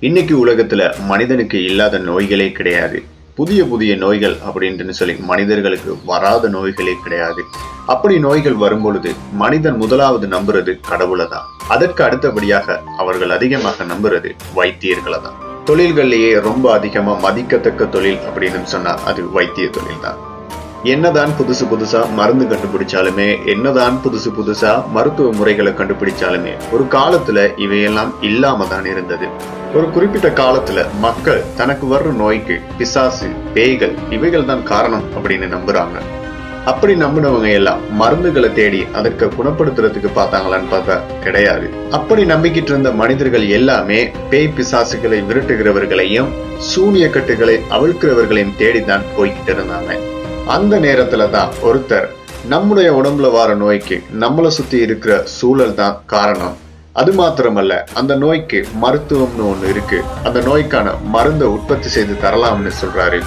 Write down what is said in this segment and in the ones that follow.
இன்னைக்கு உலகத்துல மனிதனுக்கு இல்லாத நோய்களே கிடையாது. புதிய புதிய நோய்கள் அப்படின்னு சொல்லி மனிதர்களுக்கு வராத நோய்களே கிடையாது. அப்படி நோய்கள் வரும்பொழுது மனிதன் முதலாவது நம்புறது கடவுளை தான். அதற்கு அடுத்தபடியாக அவர்கள் அதிகமாக நம்புறது வைத்தியர்களை தான். தொழில்கள்லயே ரொம்ப அதிகமா மதிக்கத்தக்க தொழில் அப்படின்னு சொன்னா அது வைத்திய தொழில் தான். என்னதான் புதுசு புதுசா மருந்து கண்டுபிடிச்சாலுமே, என்னதான் புதுசு புதுசா மருத்துவ முறைகளை கண்டுபிடிச்சாலுமே ஒரு காலத்துல இவையெல்லாம் இல்லாம தான் இருந்தது. ஒரு குறிப்பிட்ட காலத்துல மக்கள் தனக்கு வர்ற நோய்க்கு பிசாசு, பேய்கள் இவைகள் தான் காரணம் அப்படின்னு நம்புறாங்க. அப்படி நம்பினவங்க எல்லாம் மருந்துகளை தேடி அதற்கு குணப்படுத்துறதுக்கு பார்த்தாங்களான்னு பார்த்தா கிடையாது. அப்படி நம்பிக்கிட்டு இருந்த மனிதர்கள் எல்லாமே பேய் பிசாசுகளை விரட்டுகிறவர்களையும் சூனிய கட்டுகளை அவிழ்க்கிறவர்களையும் தேடிதான் போய்கிட்டு இருந்தாங்க. அந்த நேரத்துல தான் ஒருத்தர் நம்முடைய உடம்புல வர நோய்க்கு நம்மளை சுத்தி இருக்கிற சூழல் தான் காரணம், அது மாத்திரமல்ல அந்த நோய்க்கு மருத்துவம்னு ஒண்ணு இருக்கு, அந்த நோய்க்கான மருந்தை உற்பத்தி செய்து தரலாம்னு சொல்றாரு.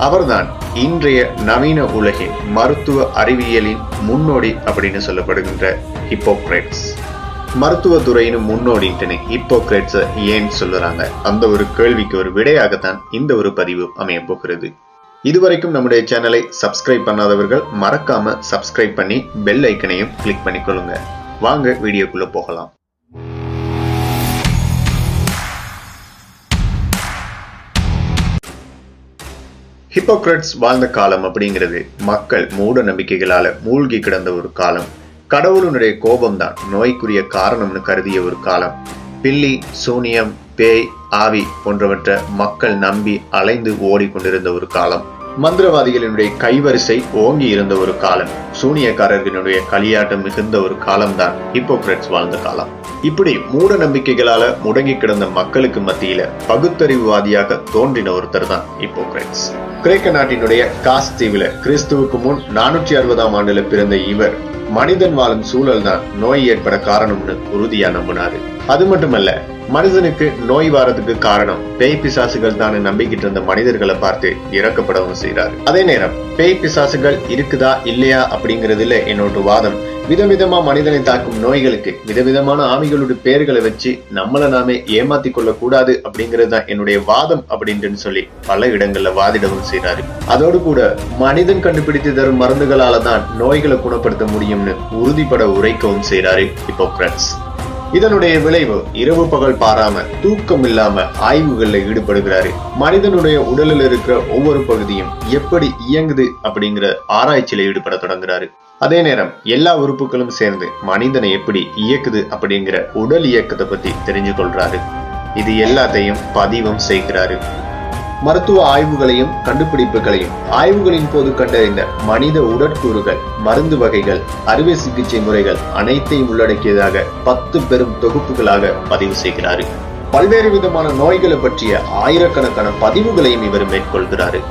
அவர்தான் இன்றைய நவீன உலகின் மருத்துவ அறிவியலின் முன்னோடி அப்படின்னு சொல்லப்படுகின்ற ஹிப்போக்ரேட்ஸ். மருத்துவ துறையின் முன்னோடின்னு ஹிப்போக்ரேட்ஸ் ஏன் சொல்லுறாங்க? அந்த ஒரு கேள்விக்கு ஒரு விடையாகத்தான் இந்த ஒரு பதிவு அமைய போகிறது. இதுவரைக்கும் நம்முடைய சேனலை சப்ஸ்கிரைப் பண்ணாதவர்கள் மறக்காம சப்ஸ்கிரைப் பண்ணி பெல் ஐக்கனையும் கிளிக் பண்ணிக்கொள்ளுங்க. வாங்க வீடியோக்குள்ள போகலாம். ஹிப்போக்ரேட்ஸ் வாழ்ந்த காலம் அப்படிங்கிறது மக்கள் மூட நம்பிக்கைகளால மூழ்கி கிடந்த ஒரு காலம். கடவுளுடைய கோபம்தான் நோய்க்குரிய காரணம்னு கருதிய ஒரு காலம். பில்லி, சூனியம், பேய், ஆவி போன்றவற்றை மக்கள் நம்பி அலைந்து ஓடிக்கொண்டிருந்த ஒரு காலம். மந்திரவாதிகளினுடைய கைவரிசை ஓங்கி இருந்த ஒரு காலம். சூனியக்காரர்களுடைய களியாட்டம் மிகுந்த ஒரு காலம்தான் ஹிப்போக்ரேட்ஸ் வாழ்ந்த காலம். இப்படி மூட நம்பிக்கைகளால முடங்கி கிடந்த மக்களுக்கு மத்தியில பகுத்தறிவுவாதியாக தோன்றின ஒருத்தர் தான் ஹிப்போக்ரேட்ஸ். கிரேக்க நாட்டினுடைய காஸ் தீவுல கிறிஸ்துவுக்கு முன் 460ஆம் ஆண்டுல பிறந்த இவர் மனிதன் வாழும் சூழல் தான் நோய் ஏற்பட காரணம்னு உறுதியா நம்பினாரு. அது மட்டுமல்ல, மனிதனுக்கு நோய் வாரத்துக்கு காரணம் பேய் பிசாசுகள் தான் நம்பிக்கிட்டு இருந்த மனிதர்களை பார்த்து இறக்கப்படவும் செய்யறாரு. அதே நேரம் பேய் பிசாசுகள் இருக்குதா இல்லையா அப்படிங்கறதுல என்னோட வாதம், விதவிதமா மனிதனை தாக்கும் நோய்களுக்கு விதவிதமான ஆவிகளுடைய பெயர்களை வச்சு நம்மள நாமே ஏமாத்தி கொள்ள கூடாது அப்படிங்கிறது தான் என்னுடைய வாதம் அப்படின்னு சொல்லி பல இடங்கள்ல வாதிடவும் செய்யறாரு. அதோடு கூட மனிதன் கண்டுபிடித்து தரும் மருந்துகளால தான் நோய்களை குணப்படுத்த முடியும்னு உறுதிப்பட உரைக்கவும் செய்யறாரு ஹிப்போக்ரேட்ஸ். இதனுடைய விளைவு இரவு பகல் பாராம தூக்கம் இல்லாம ஆய்வுகள்ல ஈடுபடுகிறாரு. மனிதனுடைய உடலில் இருக்கிற ஒவ்வொரு பகுதியும் எப்படி இயங்குது அப்படிங்கிற ஆராய்ச்சியில ஈடுபட தொடங்குறாரு. அதே நேரம் எல்லா உறுப்புகளும் சேர்ந்து மனிதனை எப்படி இயக்குது அப்படிங்கிற உடல் இயக்கத்தை பத்தி தெரிஞ்சு கொள்றாரு. இது எல்லாத்தையும் பதிவும் செய்கிறாரு. மருத்துவ ஆய்வுகளையும் கண்டுபிடிப்புகளையும் ஆய்வுகளின் போது கண்டறிந்த மனித உடற்கூறுகள், மருந்து வகைகள், அறுவை சிகிச்சை முறைகள் அனைத்தையும் உள்ளடக்கியதாக 10 பெரும் தொகுப்புகளாக பதிவு செய்கிறாரு. பல்வேறு விதமான நோய்களை பற்றிய ஆயிரக்கணக்கான பதிவுகளையும் இவர் மேற்கொள்கிறாரு.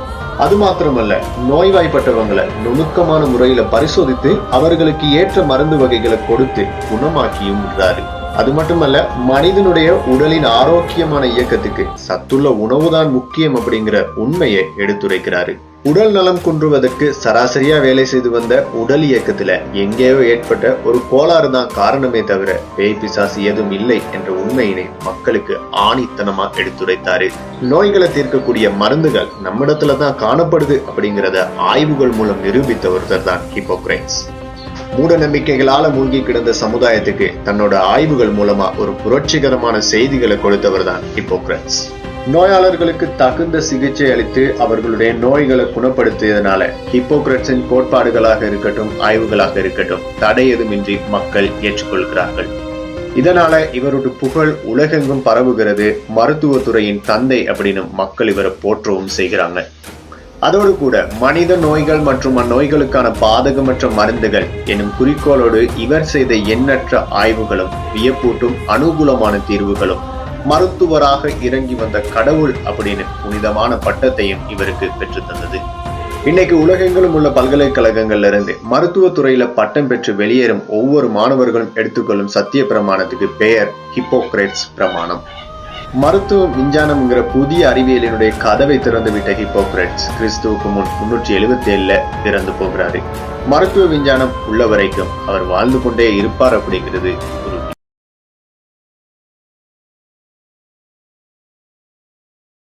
அது மாத்திரமல்ல, நோய்வாய்ப்பட்டவங்களை நுணுக்கமான முறையில பரிசோதித்து அவர்களுக்கு ஏற்ற மருந்து வகைகளை கொடுத்து குணமாக்கியும் விடுறாரு. அது மட்டுமல்ல, மனிதனுடைய உடலின் ஆரோக்கியமான இயக்கத்துக்கு சத்துள்ள உணவுதான் முக்கியம் அப்படிங்கிற உண்மையை எடுத்துரைக்கிறாரு. உடல் நலம் குன்றுவதற்கு சராசரியா வேலை செய்து வந்த உடல் இயக்கத்துல எங்கேயோ ஏற்பட்ட ஒரு கோளாறு தான் காரணமே தவிர பேய் பிசாசு ஏதும் இல்லை என்ற உண்மையினை மக்களுக்கு ஆணித்தனமா எடுத்துரைத்தாரு. நோய்களை தீர்க்கக்கூடிய மருந்துகள் நம்மிடத்துலதான் காணப்படுது அப்படிங்கிறத ஆய்வுகள் மூலம் நிரூபித்த ஒருத்தர் தான் ஹிப்போக்ரேட்ஸ். மூட நம்பிக்கைகளால மூழ்கி கிடந்த சமுதாயத்துக்கு தன்னோட ஆய்வுகள் மூலமா ஒரு புரட்சிகரமான செய்திகளை கொடுத்தவர் தான் ஹிப்போக்ரேட்ஸ். நோயாளர்களுக்கு தகுந்த சிகிச்சை அளித்து அவர்களுடைய நோய்களை குணப்படுத்தியதனால ஹிப்போக்ரேட்ஸின் கோட்பாடுகளாக இருக்கட்டும், ஆய்வுகளாக இருக்கட்டும், தடை எதுமின்றி மக்கள் ஏற்றுக்கொள்கிறார்கள். இதனால இவருடைய புகழ் உலகெங்கும் பரவுகிறது. மருத்துவத்துறையின் தந்தை அப்படின்னு மக்கள் இவரை போற்றவும் செய்கிறாங்க. அதோடு கூட மனித நோய்கள் மற்றும் அந்நோய்களுக்கான பாதகமற்ற மருந்துகள் எனும் குறிக்கோளோடு இவர் செய்த எண்ணற்ற ஆய்வுகளும் வியப்பூட்டும் அனுகூலமான தீர்வுகளும் மருத்துவராக இறங்கி வந்த கடவுள் அப்படின்னு புனிதமான பட்டத்தையும் இவருக்கு பெற்று தந்தது. இன்னைக்கு உலகெங்கிலும் உள்ள பல்கலைக்கழகங்கள்ல இருந்து மருத்துவத்துறையில பட்டம் பெற்று வெளியேறும் ஒவ்வொரு மாணவர்களும் எடுத்துக்கொள்ளும் சத்திய பிரமாணத்துக்கு பெயர் ஹிப்போக்ரேட்ஸ் பிரமாணம். மருத்துவ விஞ்ஞானம்ங்கிற புதிய அறிவியலினுடைய கதவை திறந்து விட்ட ஹிப்போக்ரேட்ஸ் கிறிஸ்துவுக்கு முன் 377 பிறந்து போகிறாரு. மருத்துவ விஞ்ஞானம் உள்ள வரைக்கும் அவர் வாழ்ந்து கொண்டே இருப்பார் அப்படிங்கிறது